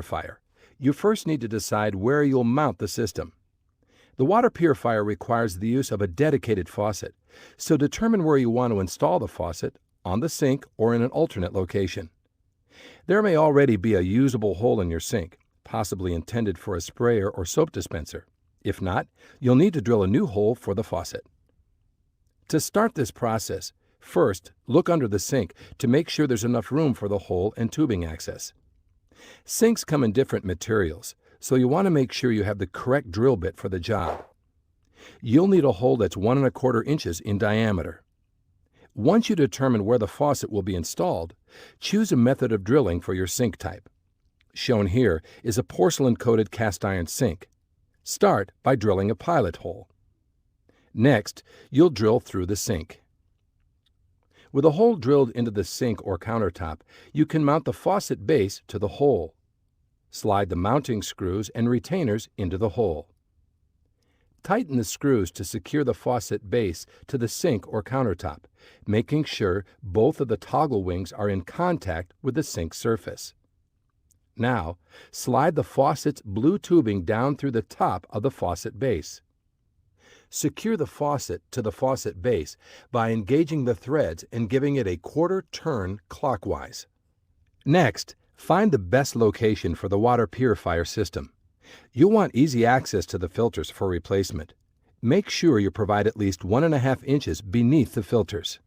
purifier. You first need to decide where you'll mount the system. The water purifier requires the use of a dedicated faucet, so determine where you want to install the faucet, on the sink or in an alternate location. There may already be a usable hole in your sink, possibly intended for a sprayer or soap dispenser. If not, you'll need to drill a new hole for the faucet. To start this process, first look under the sink to make sure there's enough room for the hole and tubing access. Sinks come in different materials, so you want to make sure you have the correct drill bit for the job. You'll need a hole that's 1 1/4 inches in diameter. Once you determine where the faucet will be installed, choose a method of drilling for your sink type. Shown here is a porcelain-coated cast iron sink. Start by drilling a pilot hole. Next, you'll drill through the sink. With a hole drilled into the sink or countertop, you can mount the faucet base to the hole. Slide the mounting screws and retainers into the hole. Tighten the screws to secure the faucet base to the sink or countertop, making sure both of the toggle wings are in contact with the sink surface. Now, slide the faucet's blue tubing down through the top of the faucet base. Secure the faucet to the faucet base by engaging the threads and giving it a 1/4 turn clockwise. Next, find the best location for the water purifier system. You'll want easy access to the filters for replacement. Make sure you provide at least 1 1/2 inches beneath the filters.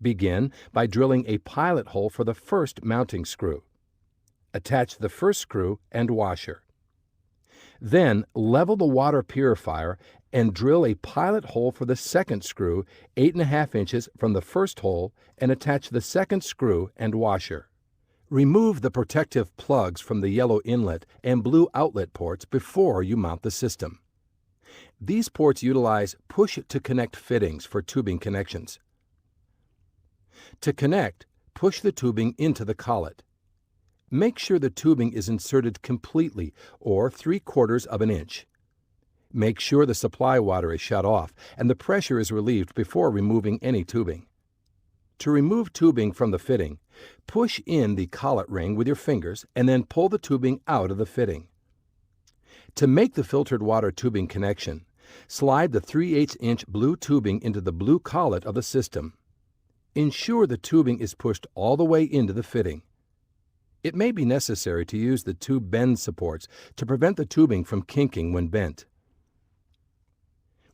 Begin by drilling a pilot hole for the first mounting screw. Attach the first screw and washer. Then level the water purifier and drill a pilot hole for the second screw 8 1/2 inches from the first hole and attach the second screw and washer. Remove the protective plugs from the yellow inlet and blue outlet ports before you mount the system. These ports utilize push-to-connect fittings for tubing connections. To connect, push the tubing into the collet. Make sure the tubing is inserted completely, or 3/4 of an inch. Make sure the supply water is shut off and the pressure is relieved before removing any tubing. To remove tubing from the fitting, push in the collet ring with your fingers and then pull the tubing out of the fitting. To make the filtered water tubing connection, slide the 3/8 inch blue tubing into the blue collet of the system. Ensure the tubing is pushed all the way into the fitting. It may be necessary to use the tube bend supports to prevent the tubing from kinking when bent.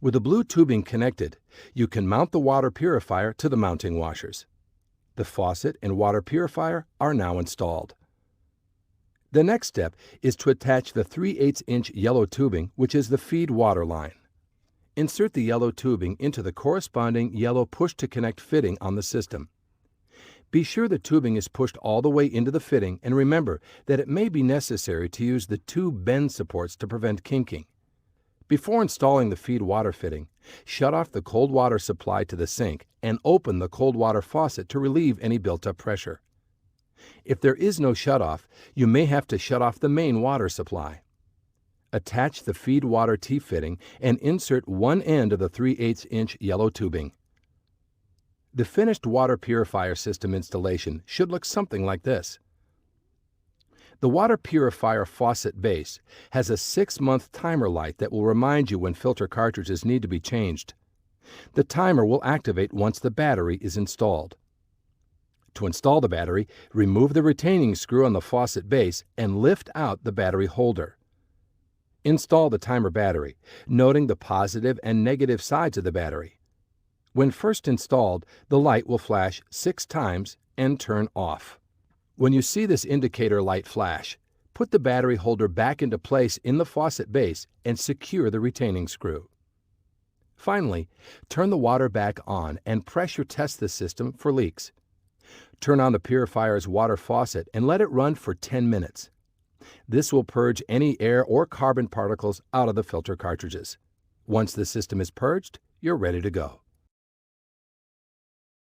With the blue tubing connected, you can mount the water purifier to the mounting washers. The faucet and water purifier are now installed. The next step is to attach the 3/8 inch yellow tubing, which is the feed water line. Insert the yellow tubing into the corresponding yellow push-to-connect fitting on the system. Be sure the tubing is pushed all the way into the fitting, and remember that it may be necessary to use the tube bend supports to prevent kinking. Before installing the feed water fitting, shut off the cold water supply to the sink and open the cold water faucet to relieve any built-up pressure. If there is no shutoff, you may have to shut off the main water supply. Attach the feed water T-fitting and insert one end of the 3/8 inch yellow tubing. The finished water purifier system installation should look something like this. The water purifier faucet base has a 6-month timer light that will remind you when filter cartridges need to be changed. The timer will activate once the battery is installed. To install the battery, remove the retaining screw on the faucet base and lift out the battery holder. Install the timer battery, noting the positive and negative sides of the battery. When first installed, the light will flash 6 times and turn off. When you see this indicator light flash, put the battery holder back into place in the faucet base and secure the retaining screw. Finally, turn the water back on and pressure test the system for leaks. Turn on the purifier's water faucet and let it run for 10 minutes. This will purge any air or carbon particles out of the filter cartridges. Once the system is purged, you're ready to go.